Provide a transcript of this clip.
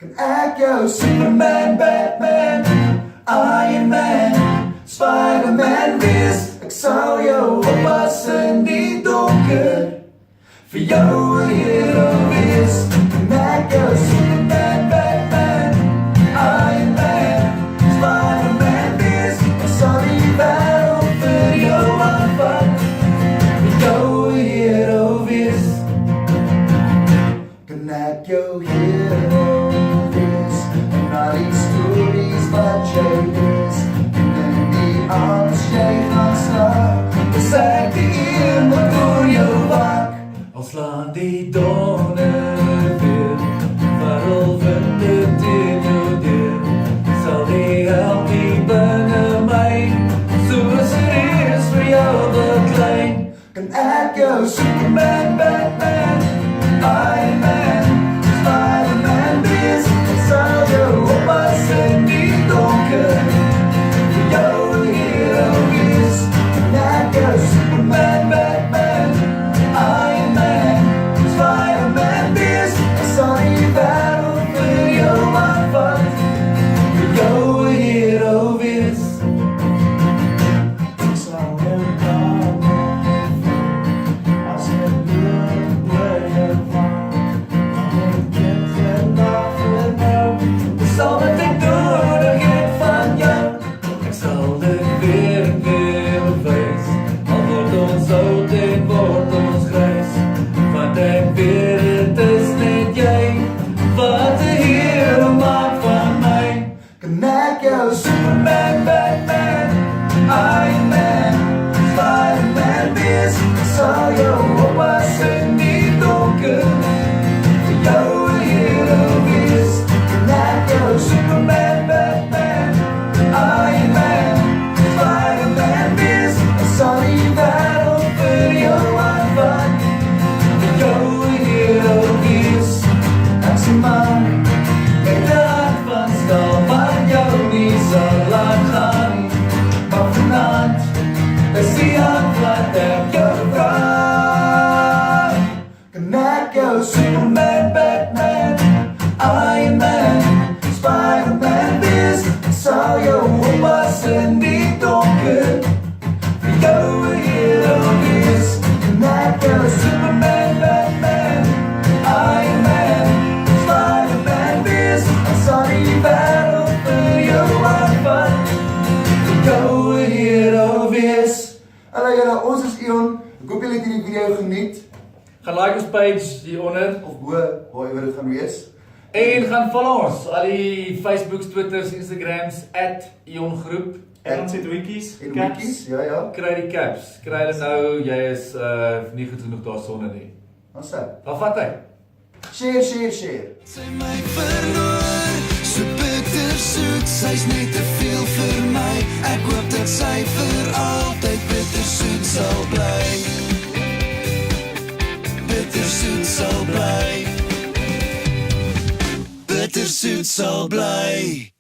Kan ek jou Superman, Batman, Iron Man, Spider-Man wees? Ek sal jou oppas in die donker, vir jou 'n hero wees. Kan ek jou Superman, Batman, Iron Man, Spider-Man wees? Ek sal die wêreld vir jou aanvat, vir jou 'n hero wees. Kan ek jou hero wees? En al die stories wat jy lees, en in die arms jy gaan slaap, is ek die een wat voor jou waak. Al slaan die donder weer, varel winde teen jou deur, sal die help nie binne my, soos het is vir jou beklein. Kan ek jou Superman, Batman, Iron Man, Spider-Man wees? Ek sal jou oppas in die donker, vir jou 'n hero wees. Kan ek jou Superman, Batman, Iron Man, Spider-Man wees? Ek sal die wêreld vir jou aanvat, vir jou 'n hero wees. Ek sal jou gaan as ek loop oor jou pad, en ek get enough for now. Dis al wat ek nodig het van jou. Ek sal dit weer en weer bewys, al word ons oud en word ons grys, want ek weet het is net jy wat 'n hero maak van my. Kan ek jou Superman, Batman, Iron Man, Spider-Man wees? Ek sal jou oppas in die donker, vir jou 'n hero wees. Kan ek jou Superman, Batman, Iron Man, Spider-Man wees? Ek sal die wêreld vir jou aanvat, vir jou 'n hero wees. Ek sê man, met 'n hart van staal, wat jou nie sal laat gaan nie. Maar vanaand is die hand wat ek jou vra. Kan ek jou Superman, Batman, Iron Man, Spider-Man wees? Ek sal jou oppas in die donker, vir jou 'n hero wees. Kan ek jou Superman, Batman, Iron Man, Spider-Man wees? Ek sal die wêreld vir jou aanvat, vir jou 'n hero wees. Hallo julle, ons is Ion. Ek hoop julle het hierdie video geniet. Gaan like ons page hieronder Of bo, waar dit gaan wees. en gaan follow ons al die Facebooks, Twitters, Instagrams @iongroep. En ons het wikkies, En caps. wikkies, ja. Kry die caps. Kry hulle nou, jy is nie goed genoeg daar sonder nie. Ons sê, Dan vat hy. share, share, share. Sy my verloor, so bitter soet, sy's net te veel vir my. Ek hoop dat sy vir altyd bitter soet sal bly. Bitter soet sal bly. Bitter soet sal bly.